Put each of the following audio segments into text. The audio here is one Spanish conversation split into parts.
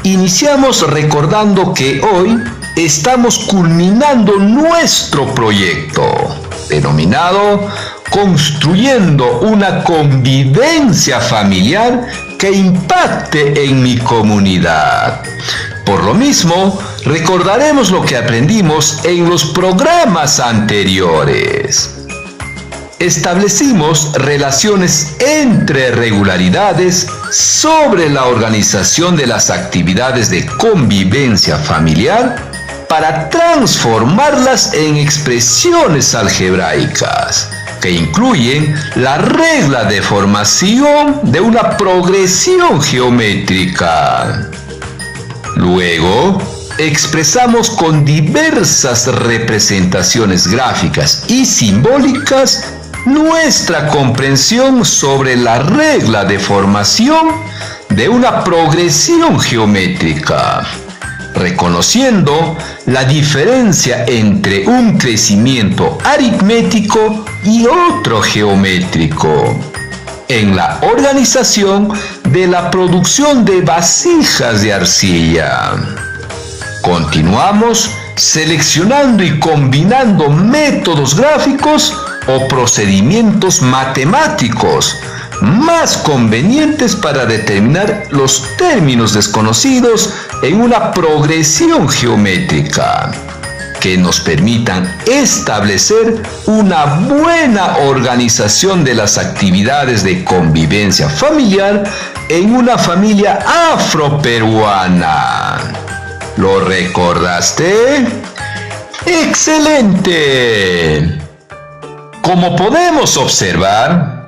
Iniciamos recordando que hoy estamos culminando nuestro proyecto denominado Construyendo una convivencia familiar que impacte en mi comunidad. Por lo mismo, recordaremos lo que aprendimos en los programas anteriores. Establecimos relaciones entre regularidades sobre la organización de las actividades de convivencia familiar para transformarlas en expresiones algebraicas que incluyen la regla de formación de una progresión geométrica. Luego, expresamos con diversas representaciones gráficas y simbólicas nuestra comprensión sobre la regla de formación de una progresión geométrica, reconociendo la diferencia entre un crecimiento aritmético y otro geométrico en la organización de la producción de vasijas de arcilla. Continuamos seleccionando y combinando métodos gráficos o procedimientos matemáticos más convenientes para determinar los términos desconocidos en una progresión geométrica que nos permitan establecer una buena organización de las actividades de convivencia familiar en una familia afroperuana. ¿Lo recordaste? ¡Excelente! Como podemos observar,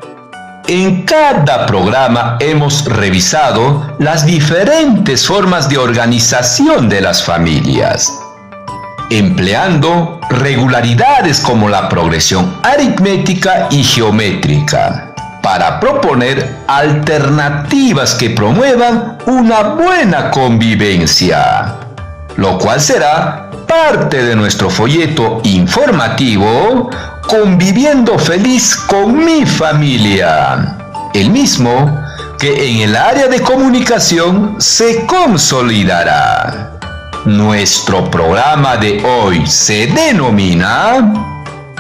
en cada programa hemos revisado las diferentes formas de organización de las familias, empleando regularidades como la progresión aritmética y geométrica, para proponer alternativas que promuevan una buena convivencia, lo cual será parte de nuestro folleto informativo Conviviendo Feliz con mi Familia, el mismo que en el área de comunicación se consolidará. Nuestro programa de hoy se denomina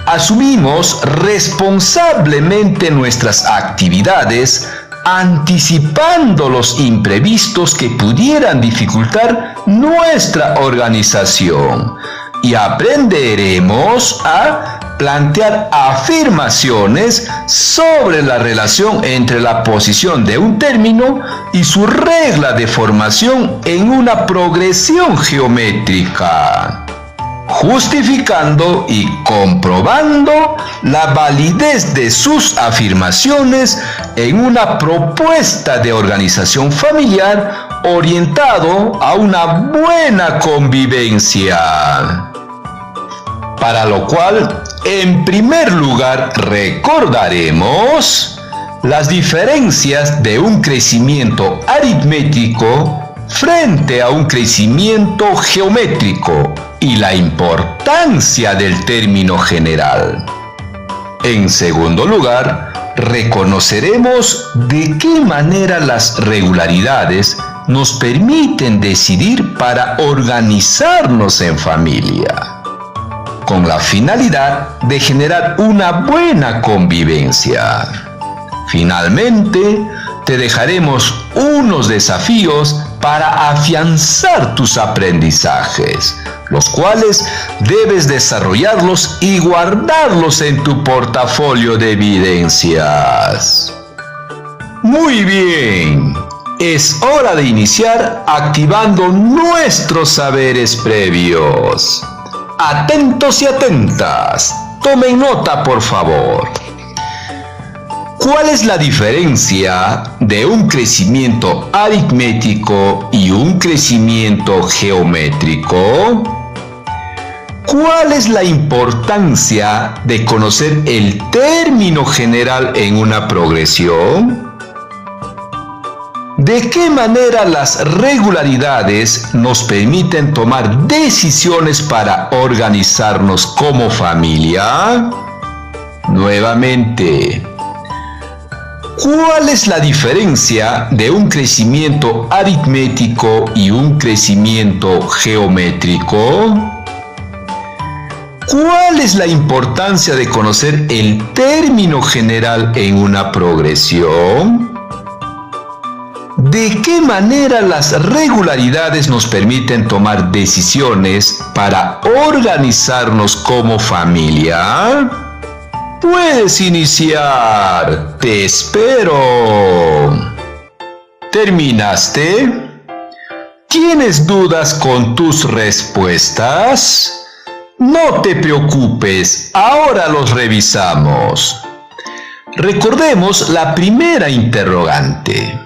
Asumimos responsablemente nuestras actividades anticipando los imprevistos que pudieran dificultar nuestra organización, y aprenderemos a plantear afirmaciones sobre la relación entre la posición de un término y su regla de formación en una progresión geométrica, justificando y comprobando la validez de sus afirmaciones en una propuesta de organización familiar orientado a una buena convivencia. Para lo cual, en primer lugar, recordaremos las diferencias de un crecimiento aritmético frente a un crecimiento geométrico y la importancia del término general. En segundo lugar, reconoceremos de qué manera las regularidades nos permiten decidir para organizarnos en familia, con la finalidad de generar una buena convivencia. Finalmente, te dejaremos unos desafíos para afianzar tus aprendizajes, los cuales debes desarrollarlos y guardarlos en tu portafolio de evidencias. Muy bien, es hora de iniciar activando nuestros saberes previos. Atentos y atentas, tomen nota por favor. ¿Cuál es la diferencia de un crecimiento aritmético y un crecimiento geométrico? ¿Cuál es la importancia de conocer el término general en una progresión? ¿De qué manera las regularidades nos permiten tomar decisiones para organizarnos como familia? Nuevamente, ¿Cuál es la diferencia de un crecimiento aritmético y un crecimiento geométrico? ¿Cuál es la importancia de conocer el término general en una progresión? ¿De qué manera las regularidades nos permiten tomar decisiones para organizarnos como familia? Puedes iniciar. Te espero. ¿Terminaste? ¿Tienes dudas con tus respuestas? No te preocupes, ahora los revisamos. Recordemos la primera interrogante.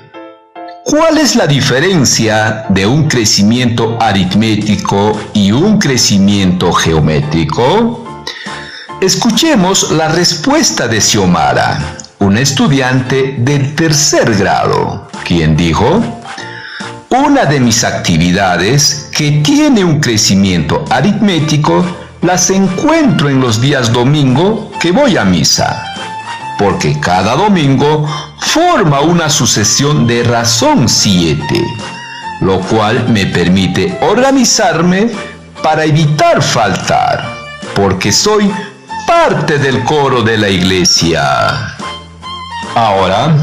¿Cuál es la diferencia de un crecimiento aritmético y un crecimiento geométrico? Escuchemos la respuesta de Xiomara, una estudiante del tercer grado, quien dijo: una de mis actividades que tiene un crecimiento aritmético las encuentro en los días domingo que voy a misa, porque cada domingo forma una sucesión de razón 7, lo cual me permite organizarme para evitar faltar, porque soy parte del coro de la iglesia. Ahora,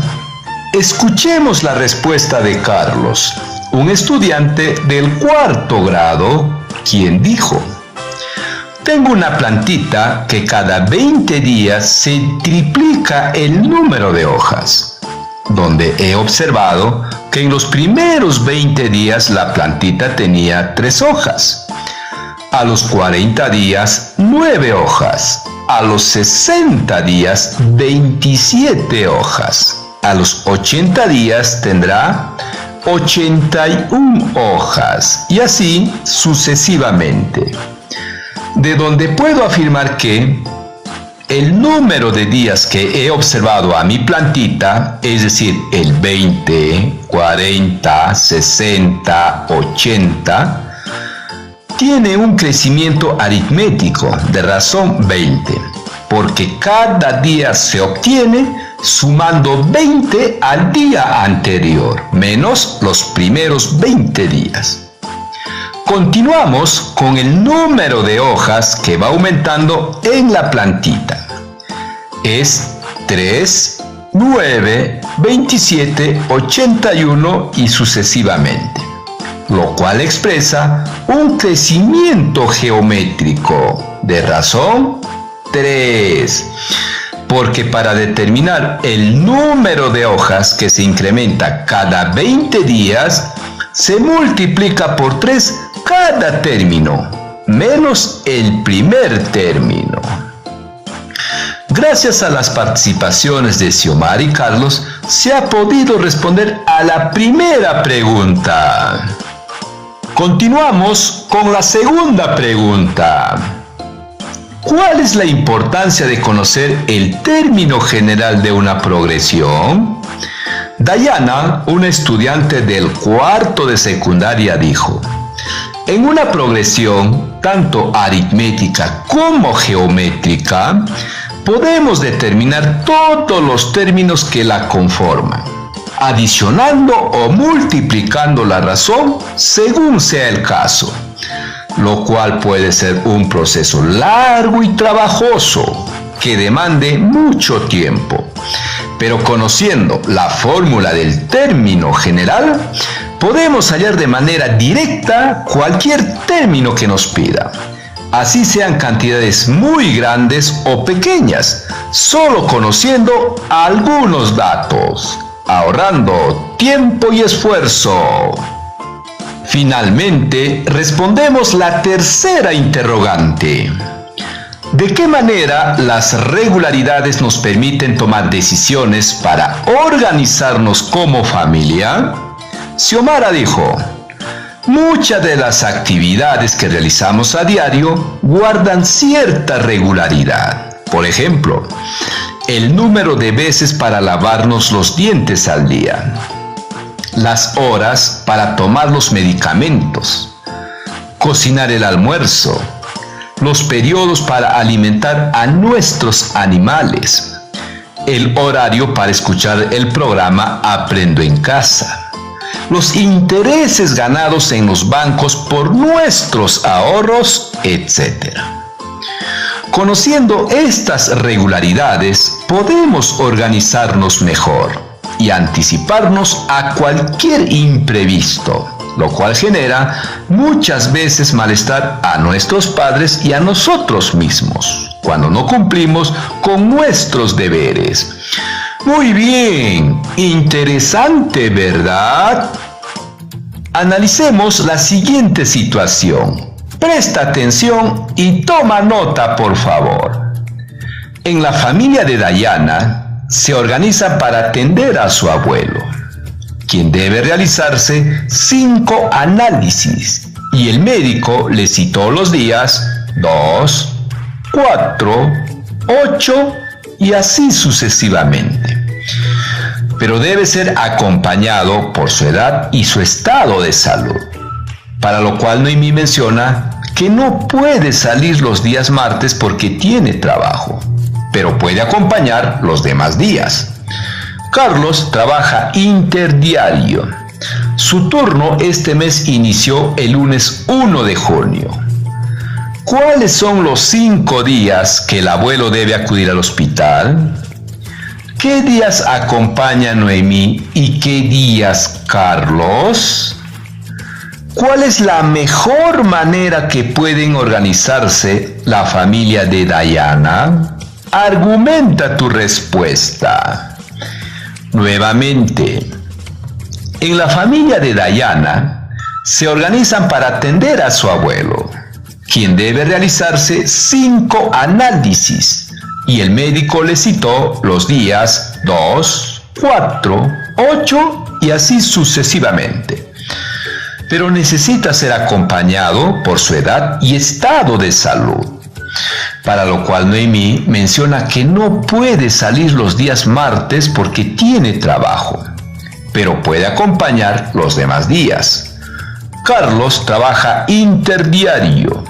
escuchemos la respuesta de Carlos, un estudiante del cuarto grado, quien dijo: tengo una plantita que cada 20 días se triplica el número de hojas, donde he observado que en los primeros 20 días la plantita tenía 3 hojas, a los 40 días 9 hojas, a los 60 días 27 hojas, a los 80 días tendrá 81 hojas y así sucesivamente. De donde puedo afirmar que el número de días que he observado a mi plantita, es decir, el 20, 40, 60, 80, tiene un crecimiento aritmético de razón 20, porque cada día se obtiene sumando 20 al día anterior, menos los primeros 20 días. Continuamos con el número de hojas que va aumentando en la plantita. Es 3, 9, 27, 81 y sucesivamente, lo cual expresa un crecimiento geométrico de razón 3. Porque para determinar el número de hojas que se incrementa cada 20 días, se multiplica por 3 cada término, menos el primer término. Gracias a las participaciones de Xiomara y Carlos, se ha podido responder a la primera pregunta. Continuamos con la segunda pregunta. ¿Cuál es la importancia de conocer el término general de una progresión? Dayana, una estudiante del cuarto de secundaria, dijo: en una progresión, tanto aritmética como geométrica, podemos determinar todos los términos que la conforman, adicionando o multiplicando la razón según sea el caso, lo cual puede ser un proceso largo y trabajoso que demande mucho tiempo. Pero conociendo la fórmula del término general, podemos hallar de manera directa cualquier término que nos pida, así sean cantidades muy grandes o pequeñas, solo conociendo algunos datos, ahorrando tiempo y esfuerzo. Finalmente, respondemos la tercera interrogante. ¿De qué manera las regularidades nos permiten tomar decisiones para organizarnos como familia? Xiomara dijo: muchas de las actividades que realizamos a diario guardan cierta regularidad. Por ejemplo, el número de veces para lavarnos los dientes al día, las horas para tomar los medicamentos, cocinar el almuerzo, los periodos para alimentar a nuestros animales, el horario para escuchar el programa Aprendo en Casa. Los intereses ganados en los bancos por nuestros ahorros, etc. Conociendo estas regularidades, podemos organizarnos mejor y anticiparnos a cualquier imprevisto, lo cual genera muchas veces malestar a nuestros padres y a nosotros mismos, cuando no cumplimos con nuestros deberes. Muy bien, interesante, ¿verdad? Analicemos la siguiente situación. Presta atención y toma nota, por favor. En la familia de Dayana, se organiza para atender a su abuelo, quien debe realizarse 5 análisis, y el médico le citó los días 2, 4, 8 y así sucesivamente. Pero debe ser acompañado por su edad y su estado de salud, para lo cual Noemí menciona que no puede salir los días martes porque tiene trabajo, pero puede acompañar los demás días. Carlos trabaja interdiario. Su turno este mes inició el lunes 1 de junio. ¿Cuáles son los 5 días que el abuelo debe acudir al hospital? ¿Qué días acompaña Noemí y qué días Carlos? ¿Cuál es la mejor manera que pueden organizarse la familia de Dayana? Argumenta tu respuesta. Nuevamente, en la familia de Dayana se organizan para atender a su abuelo, quien debe realizarse 5 análisis, y el médico le citó los días 2, 4, 8 y así sucesivamente. Pero necesita ser acompañado por su edad y estado de salud, para lo cual Noemí menciona que no puede salir los días martes porque tiene trabajo, pero puede acompañar los demás días. Carlos trabaja interdiario.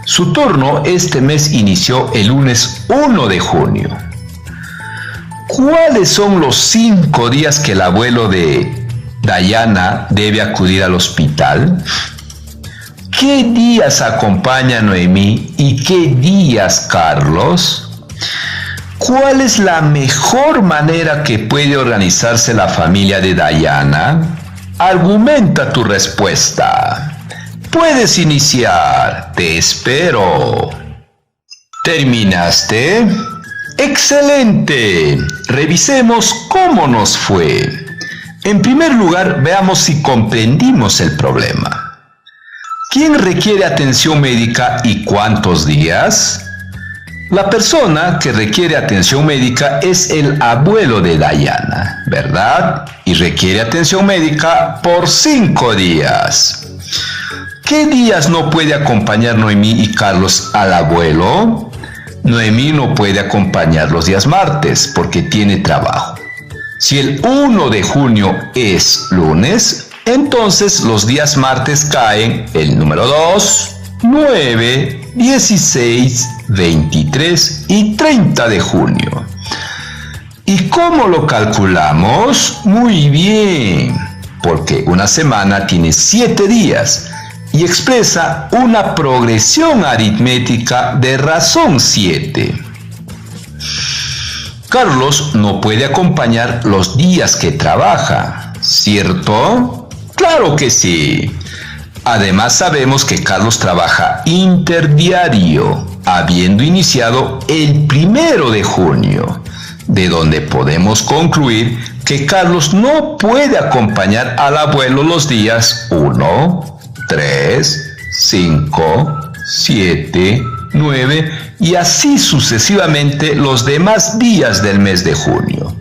Su turno este mes inició el lunes 1 de junio. ¿Cuáles son los 5 días que el abuelo de Dayana debe acudir al hospital? ¿Qué días acompaña Noemí y qué días Carlos? ¿Cuál es la mejor manera que puede organizarse la familia de Dayana? Argumenta tu respuesta. Puedes iniciar. Te espero. ¿Terminaste? ¡Excelente! Revisemos cómo nos fue. En primer lugar, veamos si comprendimos el problema. ¿Quién requiere atención médica y cuántos días? La persona que requiere atención médica es el abuelo de Dayana, ¿verdad? Y requiere atención médica por 5 días. ¿Qué días no puede acompañar Noemí y Carlos al abuelo? Noemí no puede acompañar los días martes porque tiene trabajo. Si el 1 de junio es lunes, entonces los días martes caen el número 2, 9, 16, 23 y 30 de junio. ¿Y cómo lo calculamos? Muy bien, porque una semana tiene 7 días y expresa una progresión aritmética de razón 7. Carlos no puede acompañar los días que trabaja, ¿cierto? ¡Claro que sí! Además sabemos que Carlos trabaja interdiario, habiendo iniciado el 1 de junio, de donde podemos concluir que Carlos no puede acompañar al abuelo los días 1, 3, 5, 7, 9 y así sucesivamente los demás días del mes de junio,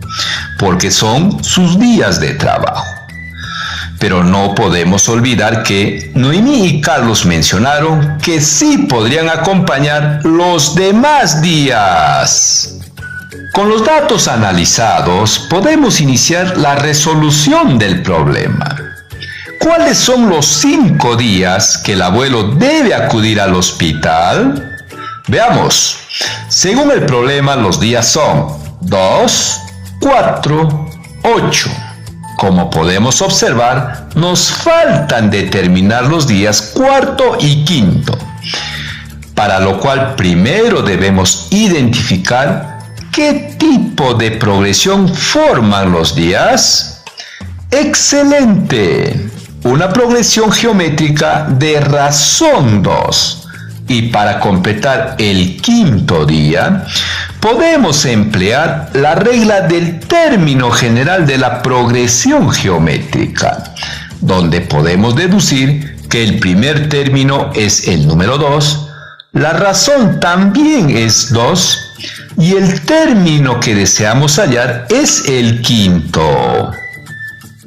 porque son sus días de trabajo. Pero no podemos olvidar que Noemí y Carlos mencionaron que sí podrían acompañar los demás días. Con los datos analizados, podemos iniciar la resolución del problema. ¿Cuáles son los 5 días que el abuelo debe acudir al hospital? Veamos. Según el problema, los días son 2, 4, 8. Como podemos observar, nos faltan determinar los días cuarto y quinto, para lo cual primero debemos identificar qué tipo de progresión forman los días. ¡Excelente! Una progresión geométrica de razón 2. Y para completar el quinto día, podemos emplear la regla del término general de la progresión geométrica, donde podemos deducir que el primer término es el número 2, la razón también es 2, y el término que deseamos hallar es el quinto.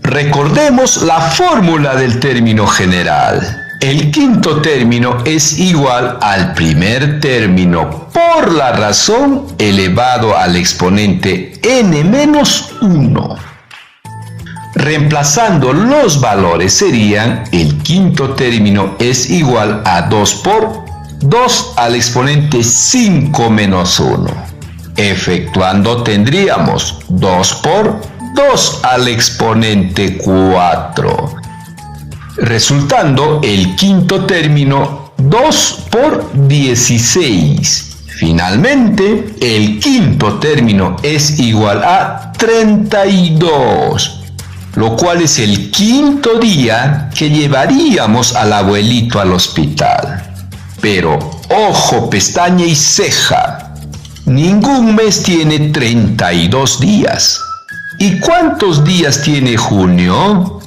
Recordemos la fórmula del término general. El quinto término es igual al primer término por la razón elevado al exponente n-1. Reemplazando los valores serían: el quinto término es igual a 2 por 2 al exponente 5 menos 1. Efectuando tendríamos 2 por 2 al exponente 4. Resultando el quinto término 2 por 16. Finalmente, el quinto término es igual a 32, lo cual es el quinto día que llevaríamos al abuelito al hospital. Pero, ojo, pestaña y ceja, ningún mes tiene 32 días. ¿Y cuántos días tiene junio?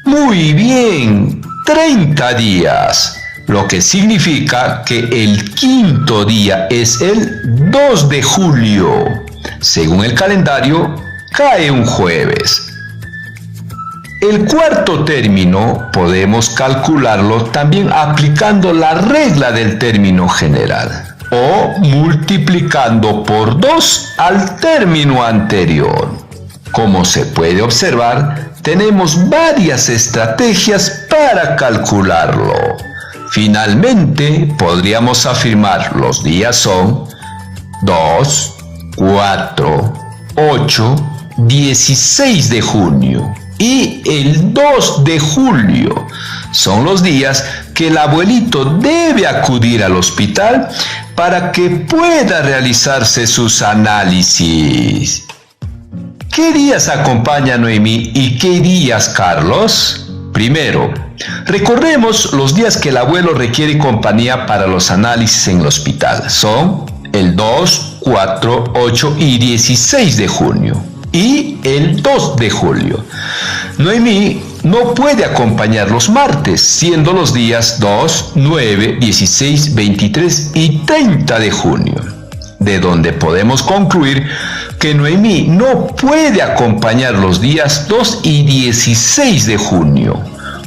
Muy bien, 30 días, lo que significa que el quinto día es el 2 de julio. Según el calendario, cae un jueves. El cuarto término podemos calcularlo también aplicando la regla del término general o multiplicando por 2 al término anterior. Como se puede observar, tenemos varias estrategias para calcularlo. Finalmente, podríamos afirmar los días son 2, 4, 8, 16 de junio y el 2 de julio. Son los días que el abuelito debe acudir al hospital para que pueda realizarse sus análisis. ¿Qué días acompaña Noemí y qué días Carlos? Primero, recordemos los días que el abuelo requiere compañía para los análisis en el hospital. Son el 2, 4, 8 y 16 de junio y el 2 de julio. Noemí no puede acompañar los martes, siendo los días 2, 9, 16, 23 y 30 de junio, de donde podemos concluir que Noemí no puede acompañar los días 2 y 16 de junio.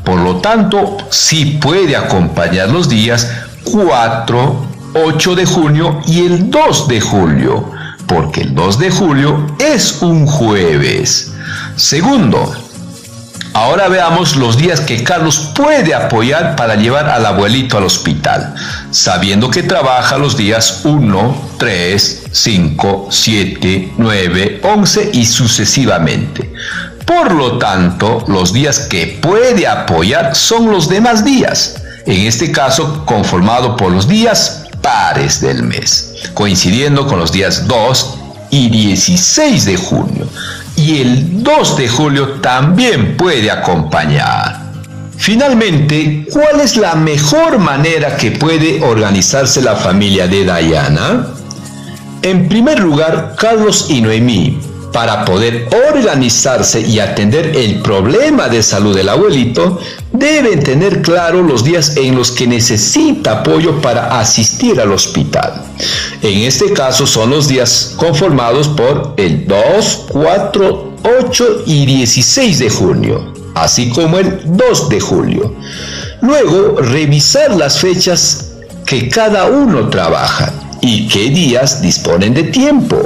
Por lo tanto, sí puede acompañar los días 4, 8 de junio y el 2 de julio, porque el 2 de julio es un jueves. Segundo, ahora veamos los días que Carlos puede apoyar para llevar al abuelito al hospital, sabiendo que trabaja los días 1, 3, 5, 7, 9, 11 y sucesivamente. Por lo tanto, los días que puede apoyar son los demás días, en este caso conformado por los días pares del mes, coincidiendo con los días 2 y 16 de junio. Y el 2 de julio también puede acompañar. Finalmente, ¿cuál es la mejor manera que puede organizarse la familia de Diana? En primer lugar, Carlos y Noemí, para poder organizarse y atender el problema de salud del abuelito, deben tener claro los días en los que necesita apoyo para asistir al hospital. En este caso son los días conformados por el 2, 4, 8 y 16 de junio, así como el 2 de julio. Luego, revisar las fechas que cada uno trabaja y qué días disponen de tiempo.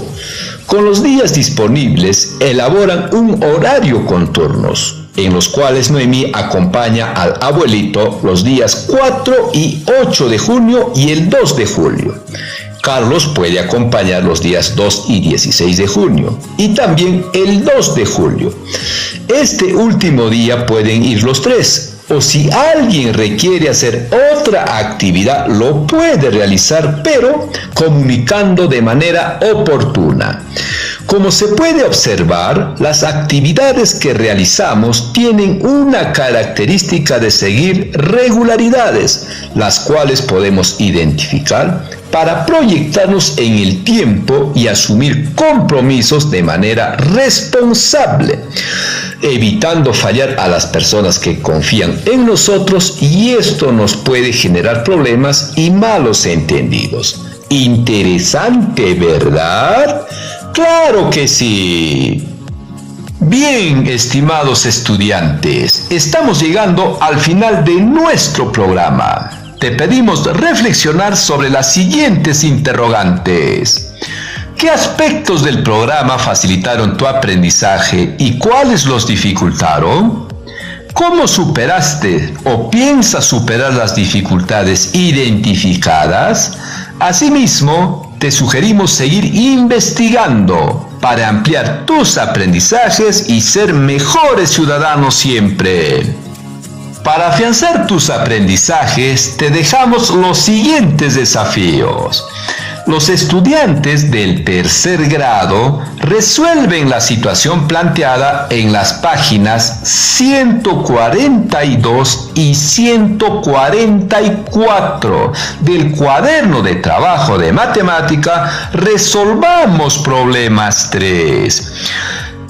Con los días disponibles, elaboran un horario con turnos, en los cuales Noemí acompaña al abuelito los días 4 y 8 de junio y el 2 de julio. Carlos puede acompañar los días 2 y 16 de junio y también el 2 de julio. Este último día pueden ir los tres, o si alguien requiere hacer otra actividad, lo puede realizar, pero comunicando de manera oportuna. Como se puede observar, las actividades que realizamos tienen una característica de seguir regularidades, las cuales podemos identificar para proyectarnos en el tiempo y asumir compromisos de manera responsable, evitando fallar a las personas que confían en nosotros, y esto nos puede generar problemas y malos entendidos. Interesante, ¿verdad? ¡Claro que sí! Bien, estimados estudiantes, estamos llegando al final de nuestro programa. Te pedimos reflexionar sobre las siguientes interrogantes. ¿Qué aspectos del programa facilitaron tu aprendizaje y cuáles los dificultaron? ¿Cómo superaste o piensas superar las dificultades identificadas? Asimismo, te sugerimos seguir investigando para ampliar tus aprendizajes y ser mejores ciudadanos siempre. Para afianzar tus aprendizajes, te dejamos los siguientes desafíos. Los estudiantes del tercer grado resuelven la situación planteada en las páginas 142 y 144 del cuaderno de trabajo de matemática Resolvamos Problemas 3.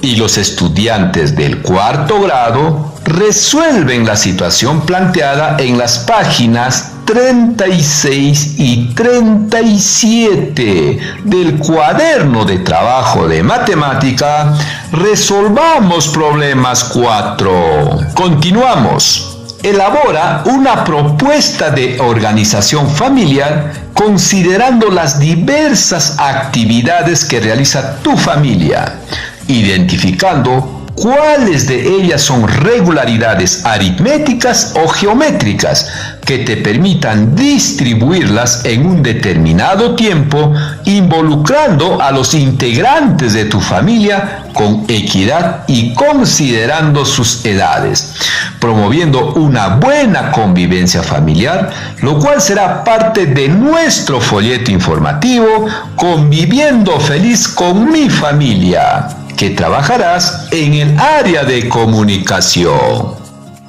Y los estudiantes del cuarto grado resuelven la situación planteada en las páginas 36 y 37 del cuaderno de trabajo de matemática Resolvamos Problemas 4. Continuamos. Elabora una propuesta de organización familiar considerando las diversas actividades que realiza tu familia, identificando cuáles de ellas son regularidades aritméticas o geométricas que te permitan distribuirlas en un determinado tiempo, involucrando a los integrantes de tu familia con equidad y considerando sus edades, promoviendo una buena convivencia familiar, lo cual será parte de nuestro folleto informativo Conviviendo Feliz con mi Familia, que trabajarás en el área de comunicación.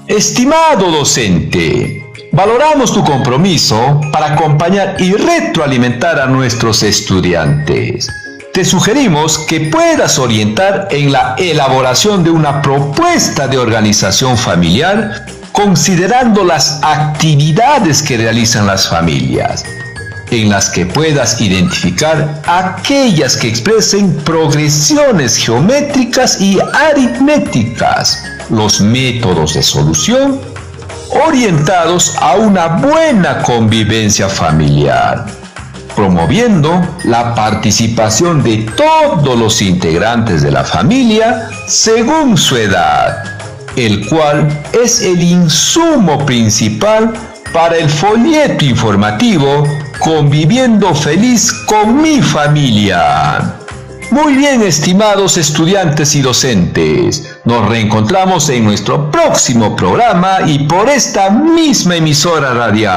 Estimado docente, valoramos tu compromiso para acompañar y retroalimentar a nuestros estudiantes. Te sugerimos que puedas orientar en la elaboración de una propuesta de organización familiar, considerando las actividades que realizan las familias, en las que puedas identificar aquellas que expresen progresiones geométricas y aritméticas, los métodos de solución orientados a una buena convivencia familiar, promoviendo la participación de todos los integrantes de la familia según su edad, el cual es el insumo principal para el folleto informativo Conviviendo Feliz con mi Familia. Muy bien, estimados estudiantes y docentes, nos reencontramos en nuestro próximo programa y por esta misma emisora radial.